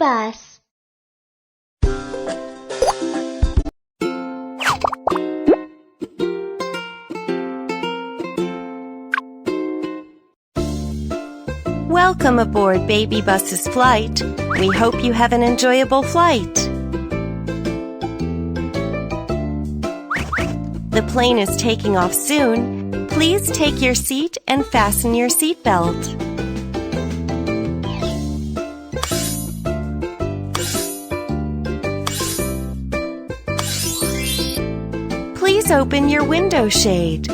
BabyBus. Welcome aboard BabyBus's flight. We hope you have an enjoyable flight. The plane is taking off soon. Please take your seat and fasten your seatbelt. Please open your window shade.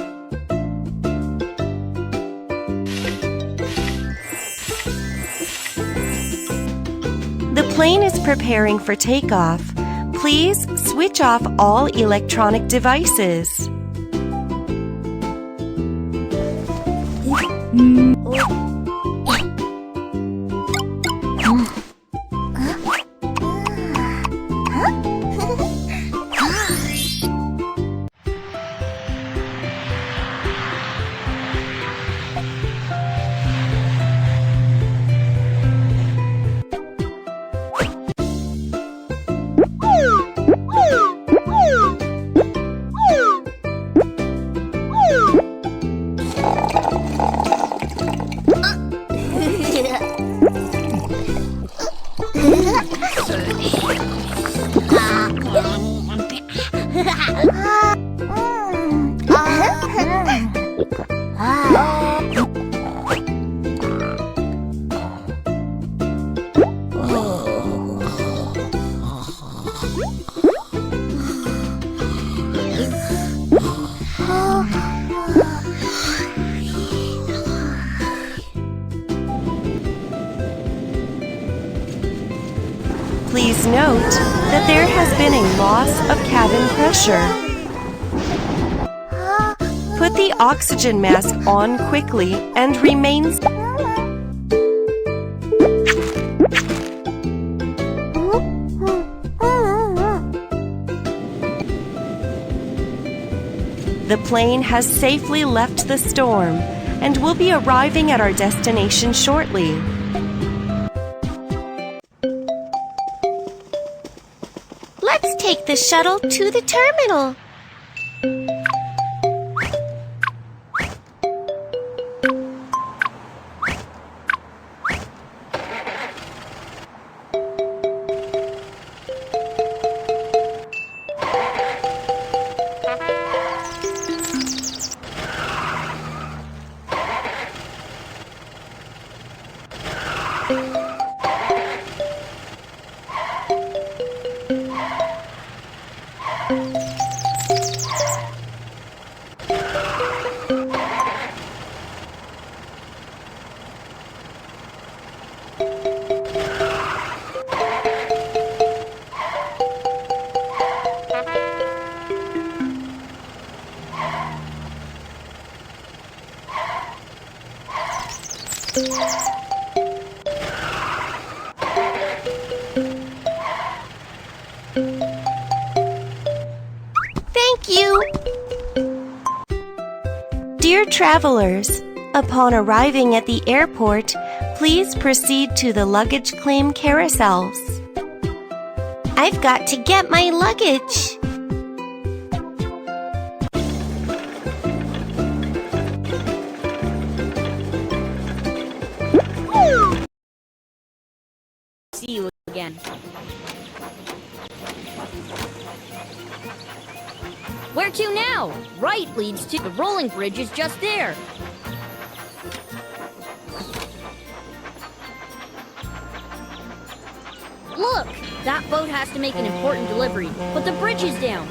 The plane is preparing for takeoff. Please switch off all electronic devices. Please note that there has been a loss of cabin pressure. Put the oxygen mask on quickly and remain. The plane has safely left the storm and will be arriving at our destination shortly. Let's take the shuttle to the terminal. Thank you. Dear travelers, upon arriving at the airport, please proceed to the luggage claim carousels. I've got to get my luggage. See you again. Where to now? Right leads to the rolling bridge is just there. Look, that boat has to make an important delivery, but the bridge is down.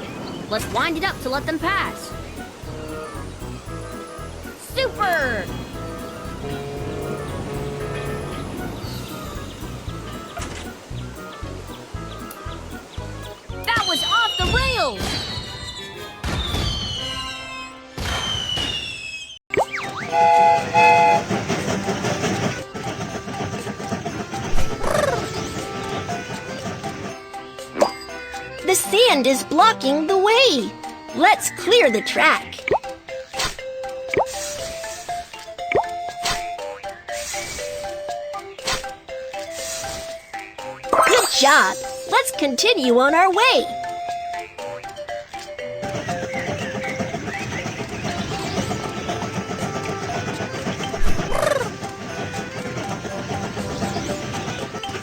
Let's wind it up to let them pass. Super! That was off the rails! The sand is blocking the way. Let's clear the track. job! Let's continue on our way.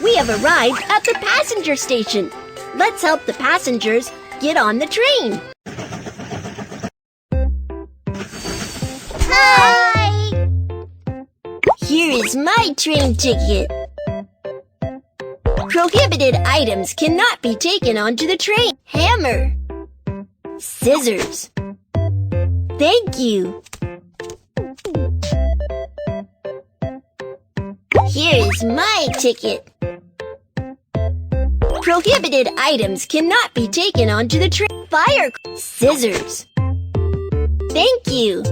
We have arrived at the passenger station. Let's help the passengers get on the train. Hi! Here is my train ticket. Prohibited items cannot be taken onto the train. Hammer. Scissors. Thank you. Here is my ticket. Prohibited items cannot be taken onto the train. Fire. Scissors. Thank you.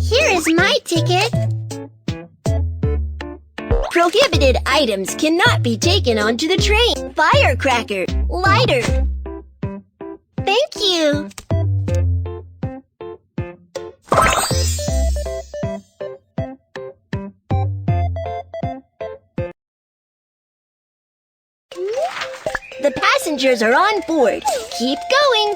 Here is my ticket. Prohibited items cannot be taken onto the train. Firecracker. Lighter. Thank you. The passengers are on board. Keep going.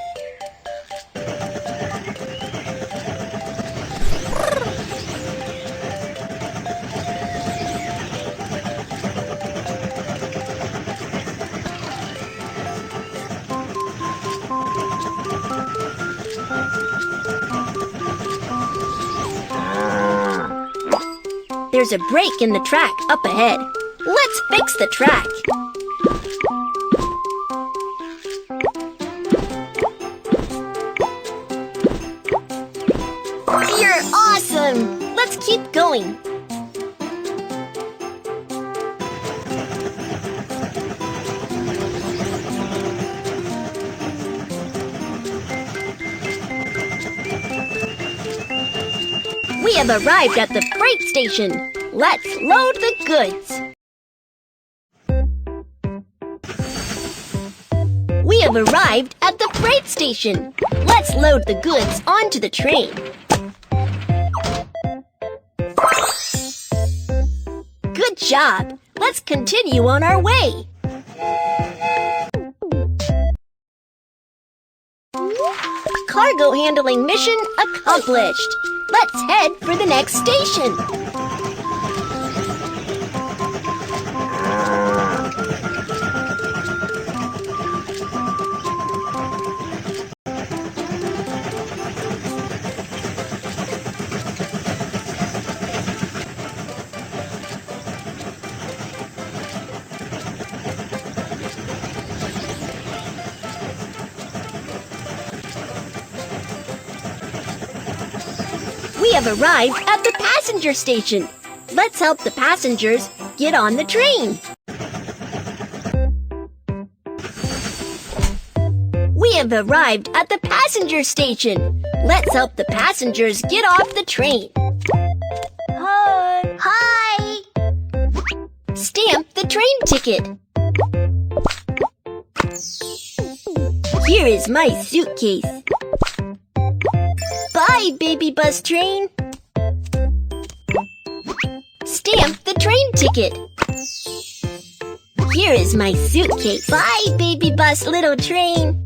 There's a break in the track up ahead. Let's fix the track. You're awesome! Let's keep going. We have arrived at the freight station. Let's load the goods. We have arrived at the freight station. Let's load the goods onto the train. Good job! Let's continue on our way. Cargo handling mission accomplished. Let's head for the next station. We have arrived at the passenger station. Let's help the passengers get on the train. We have arrived at the passenger station. Let's help the passengers get off the train. Hi! Hi! Stamp the train ticket. Here is my suitcase. Bye, BabyBus train. Stamp the train ticket. Here is my suitcase. Bye, BabyBus little train.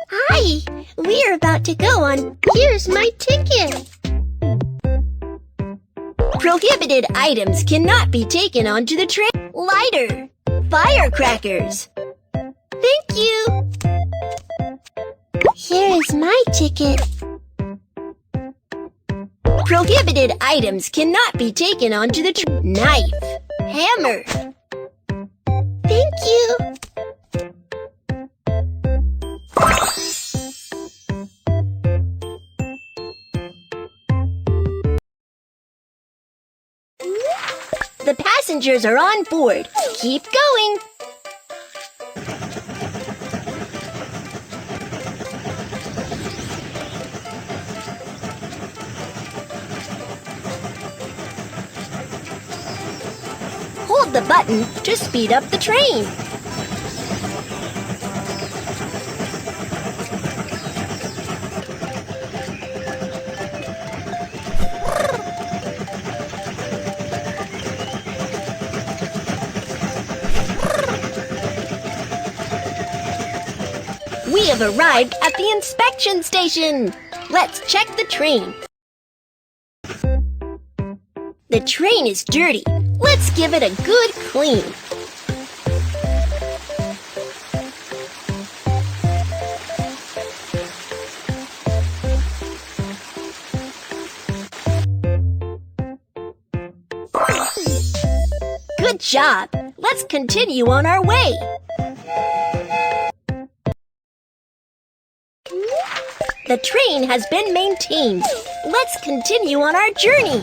Hi, we're about to go on. Here's my ticket. Prohibited items cannot be taken onto the train. Lighter. Firecrackers. Thank you. Here is my ticket. Prohibited items cannot be taken onto the train. Knife. Hammer. Thank you. The passengers are on board. Keep going. Hold the button to speed up the train. We have arrived at the inspection station. Let's check the train. The train is dirty. Let's give it a good clean. Good job. Let's continue on our way. The train has been maintained. Let's continue on our journey.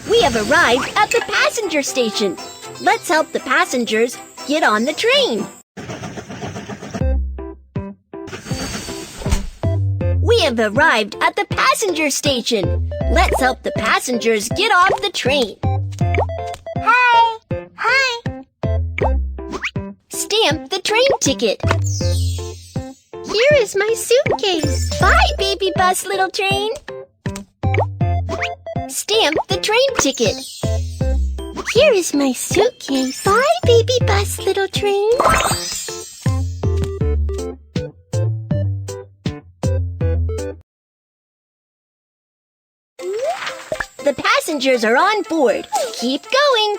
We have arrived at the passenger station. Let's help the passengers get on the train. We have arrived at the passenger station. Let's help the passengers get off the train. Hi. Hi. Stamp the train ticket. Here is my suitcase. Bye, BabyBus, little train. Stamp the train ticket. Here is my suitcase. Bye, BabyBus, little train. The passengers are on board. Keep going.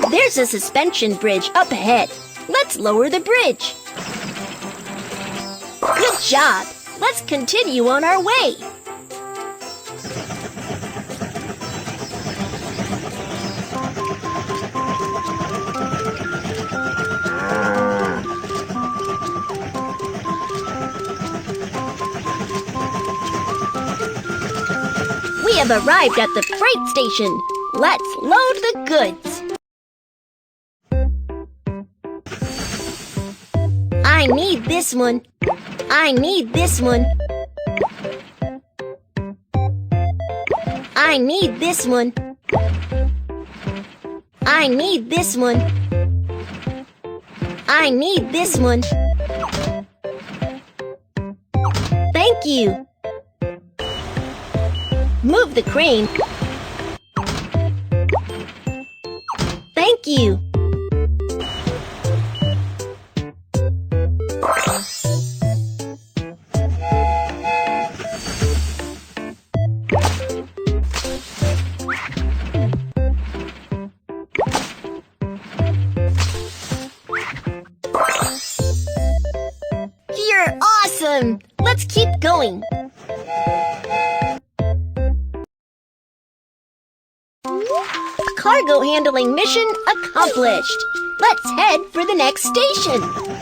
There's a suspension bridge up ahead. Let's lower the bridge. Good job. Let's continue on our way. We have arrived at the freight station. Let's load the goods. I need this one. I need this one. I need this one. I need this one. I need this one. Thank you. Move the crane. Thank you. You're awesome! Let's keep going. Cargo handling mission accomplished. Let's head for the next station.